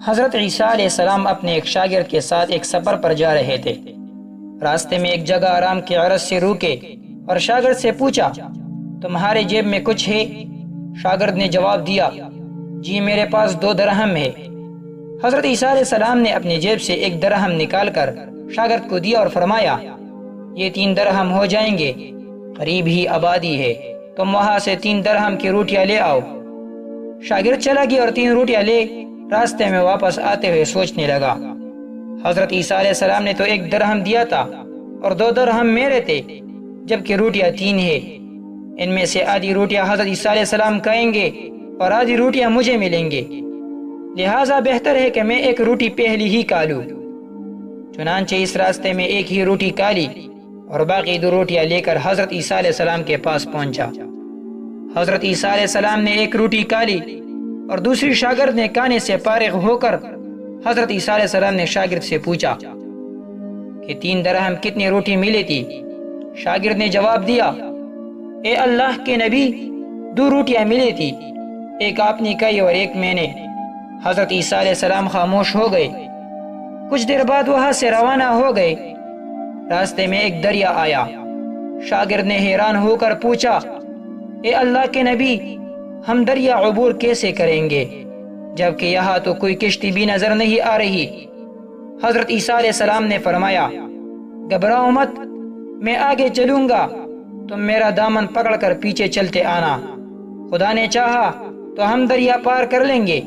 حضرت عیسیٰ علیہ السلام اپنے ایک شاگرد کے ساتھ ایک سفر پر جا رہے تھے۔ راستے میں ایک جگہ آرام کے عرض سے رکے اور شاگرد سے پوچھا، تمہارے جیب میں کچھ ہے؟ شاگرد نے جواب دیا، جی میرے پاس 2 درہم ہے۔ حضرت عیسیٰ علیہ السلام نے اپنی جیب سے 1 درہم نکال کر شاگرد کو دیا اور فرمایا، یہ 3 درہم ہو جائیں گے، قریب ہی آبادی ہے، تم وہاں سے 3 درہم کی روٹیاں لے آؤ۔ شاگرد چلا گیا اور 3 روٹیاں لے راستے میں واپس آتے ہوئے سوچنے لگا، حضرت عیسیٰ علیہ السلام نے تو 1 درہم دیا تھا اور 2 درہم میرے تھے، جبکہ روٹیاں 3 ہیں۔ ان میں سے آدھی روٹیاں حضرت عیسیٰ علیہ السلام کھائیں گے اور آدھی روٹیاں مجھے ملیں گے، لہٰذا بہتر ہے کہ میں 1 روٹی پہلی ہی کھا لوں۔ چنانچہ اس راستے میں 1 ہی روٹی کھا لی اور باقی 2 روٹیاں لے کر حضرت عیسیٰ علیہ السلام کے پاس پہنچا۔ حضرت عیسیٰ علیہ السلام نے 1 روٹی کھا لی اور دوسری شاگرد نے کھانے سے فارغ ہو کر حضرت عیسیٰ علیہ السلام نے شاگرد سے پوچھا کہ 3 درہم کتنی روٹی ملی تھی؟ شاگرد نے جواب دیا، اے اللہ کے نبی، 2 روٹیاں ملی تھی، 1 آپ نے کھائی اور 1 میں نے۔ حضرت عیسیٰ علیہ السلام خاموش ہو گئے۔ کچھ دیر بعد وہاں سے روانہ ہو گئے۔ راستے میں ایک دریا آیا۔ شاگرد نے حیران ہو کر پوچھا، اے اللہ کے نبی، ہم دریا عبور کیسے کریں گے جبکہ یہاں تو کوئی کشتی بھی نظر نہیں آ رہی؟ حضرت عیسیٰ علیہ السلام نے فرمایا، گھبراؤ مت، میں آگے چلوں گا، تم میرا دامن پکڑ کر پیچھے چلتے آنا، خدا نے چاہا تو ہم دریا پار کر لیں گے۔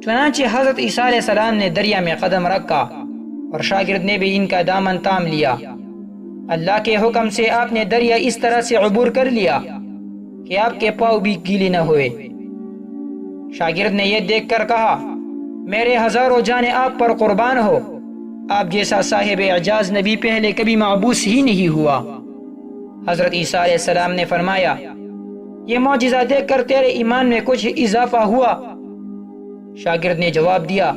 چنانچہ حضرت عیسیٰ علیہ السلام نے دریا میں قدم رکھا اور شاگرد نے بھی ان کا دامن تام لیا۔ اللہ کے حکم سے آپ نے دریا اس طرح سے عبور کر لیا کہ آپ کے پاؤں بھی گیلے نہ ہوئے۔ شاگرد نے یہ دیکھ کر کہا، میرے ہزاروں جانیں آپ پر قربان ہو، آپ جیسا صاحب اعجاز نبی پہلے کبھی معبوس ہی نہیں ہوا۔ حضرت عیسیٰ علیہ السلام نے فرمایا، یہ معجزہ دیکھ کر تیرے ایمان میں کچھ اضافہ ہوا؟ شاگرد نے جواب دیا،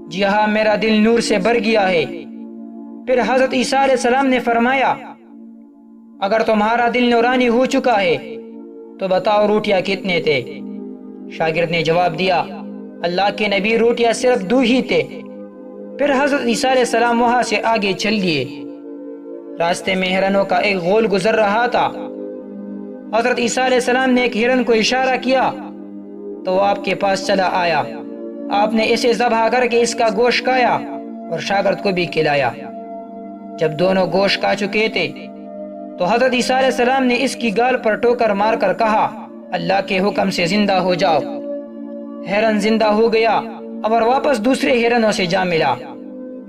جی ہاں، میرا دل نور سے بھر گیا ہے۔ پھر حضرت عیسیٰ علیہ السلام نے فرمایا، اگر تمہارا دل نورانی ہو چکا ہے تو بتاؤ روٹیاں کتنے تھے؟ شاگرد نے جواب دیا، اللہ کے نبی، روٹیاں صرف 2 ہی تھے۔ پھر حضرت عیسیٰ علیہ السلام وہاں سے آگے چل دیے۔ راستے میں ہرنوں کا ایک غول گزر رہا تھا۔ حضرت عیسیٰ علیہ السلام نے ایک ہرن کو اشارہ کیا تو وہ آپ کے پاس چلا آیا۔ آپ نے اسے ذبح کر کے اس کا گوشت کھایا اور شاگرد کو بھی کھلایا۔ جب دونوں گوشت کھا چکے تھے تو حضرت عیسیٰ علیہ السلام نے اس کی گال پر ٹوکر مار کر کہا، اللہ کے حکم سے زندہ ہو جاؤ۔ ہرن زندہ ہو گیا اور واپس دوسرے ہرنوں سے جا ملا۔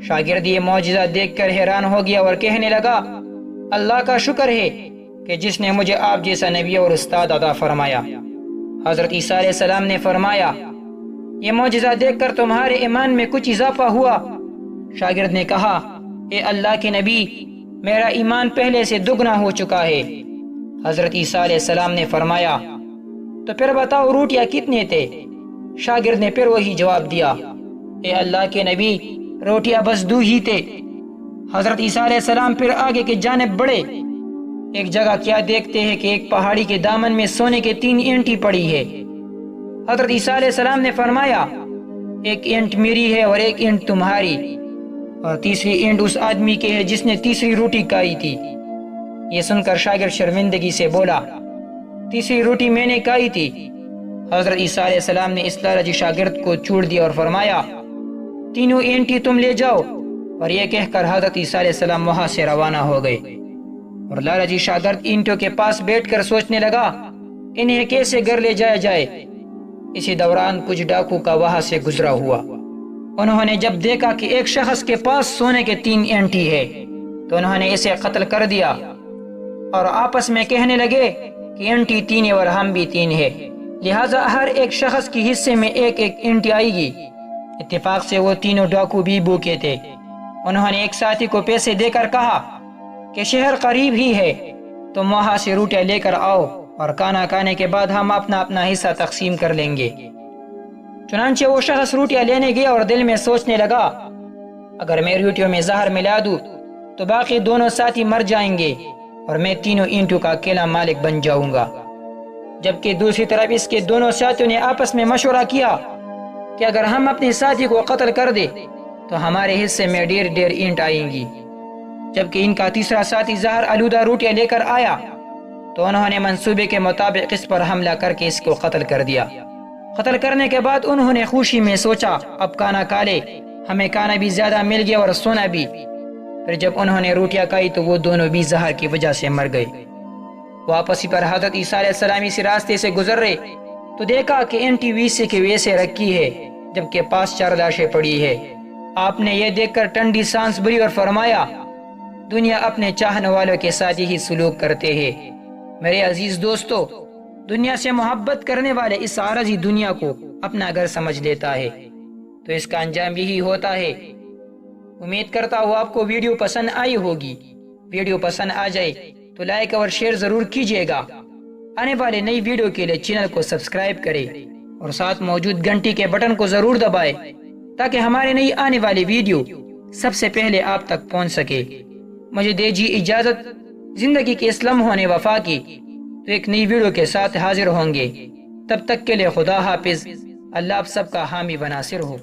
شاگرد یہ معجزہ دیکھ کر حیران ہو گیا اور کہنے لگا، اللہ کا شکر ہے کہ جس نے مجھے آپ جیسا نبی اور استاد عطا فرمایا۔ حضرت عیسیٰ علیہ السلام نے فرمایا، یہ معجزہ دیکھ کر تمہارے ایمان میں کچھ اضافہ ہوا؟ شاگرد نے کہا، اے اللہ کے نبی، میرا ایمان پہلے سے دگنا ہو چکا ہے۔ حضرت عیسیٰ علیہ السلام نے فرمایا، تو پھر بتاؤ روٹیاں کتنے تھے؟ شاگرد نے پھر وہی جواب دیا، اے اللہ کے نبی، روٹیاں بس 2 ہی تھے۔ حضرت عیسیٰ علیہ السلام پھر آگے کی جانب بڑھے۔ ایک جگہ کیا دیکھتے ہیں کہ ایک پہاڑی کے دامن میں سونے کے 3 اینٹیں پڑی ہے۔ حضرت عیسیٰ علیہ السلام نے فرمایا، 1 اینٹ میری ہے اور 1 اینٹ تمہاری، اور تیسری اینٹ اس آدمی کے ہے جس نے تیسری روٹی کھائی تھی۔ یہ سن کر شاگرد شرمندگی سے بولا، تیسری روٹی میں نے کھائی تھی۔ حضرت عیسیٰ علیہ السلام نے اس لالچی شاگرد کو چھوڑ دیا اور فرمایا، 3 اینٹیں تم لے جاؤ۔ اور یہ کہہ کر حضرت عیسیٰ علیہ السلام وہاں سے روانہ ہو گئے۔ اور لالچی شاگرد اینٹوں کے پاس بیٹھ کر سوچنے لگا، انہیں کیسے گھر لے جایا جائے۔ اسی دوران کچھ ڈاکو کا وہاں سے گزرا ہوا۔ انہوں نے جب دیکھا کہ ایک شخص کے پاس سونے کے 3 اینٹیں ہے تو انہوں نے اسے قتل کر دیا اور آپس میں کہنے لگے کہ اینٹی 3 ہے اور ہم بھی 3 ہے، لہٰذا ہر ایک شخص کی حصے میں 1 اینٹی آئے گی۔ اتفاق سے وہ تینوں ڈاکو بھی بھوکے تھے۔ انہوں نے ایک ساتھی کو پیسے دے کر کہا کہ شہر قریب ہی ہے، تم وہاں سے روٹیاں لے کر آؤ اور کھانا کھانے کے بعد ہم اپنا اپنا حصہ تقسیم کر لیں گے۔ چنانچہ وہ شخص روٹیاں لینے گیا اور دل میں سوچنے لگا، اگر میں روٹیوں میں زہر ملا دوں تو باقی دونوں ساتھی مر جائیں گے اور میں 3 اینٹوں کا اکیلا مالک بن جاؤں گا۔ جبکہ دوسری طرف اس کے دونوں ساتھیوں نے آپس میں مشورہ کیا کہ اگر ہم اپنے ساتھی کو قتل کر دے تو ہمارے حصے میں ڈیر ڈیر اینٹ آئیں گی۔ جبکہ ان کا تیسرا ساتھی زہر آلودہ روٹیاں لے کر آیا تو انہوں نے منصوبے کے مطابق اس پر حملہ کر کے اس کو قتل کر دیا۔ قتل کرنے کے بعد انہوں نے خوشی میں سوچا اب کھانا کھا لے، ہمیں کھانا بھی زیادہ مل گیا اور سونا بھی۔ پھر جب انہوں نے روٹیاں کھائی تو وہ دونوں بھی زہر کی وجہ سے مر گئے۔ واپسی پر حضرت عیسیٰ علیہ السلام اس راستے سے گزر رہے تو دیکھا کہ NTVC کے ویسے رکھی ہے جبکہ پاس 4 لاشیں پڑی ہے۔ آپ نے یہ دیکھ کر ٹھنڈی سانس بھری اور فرمایا دنیا اپنے چاہنے والوں کے ساتھ یہی سلوک کرتے ہیں۔ میرے عزیز دوستو، دنیا سے محبت کرنے والے اس عارضی دنیا کو اپنا گھر سمجھ لیتا ہے تو اس کا انجام یہی ہوتا ہے۔ امید کرتا ہوں آپ کو ویڈیو پسند آئی ہوگی۔ ویڈیو پسند آ جائے تو لائک اور شیئر ضرور کیجیے گا۔ آنے والے نئی ویڈیو کے لیے چینل کو سبسکرائب کریں اور ساتھ موجود گھنٹی کے بٹن کو ضرور دبائیں تاکہ ہمارے نئی آنے والی ویڈیو سب سے پہلے آپ تک پہنچ سکے۔ مجھے دیجیے اجازت، زندگی کے اس لمحوں نے وفا کی تو ایک نئی ویڈیو کے ساتھ حاضر ہوں گے۔ تب تک کے لیے خدا حافظ۔ اللہ آپ سب کا حامی و ناصر ہو۔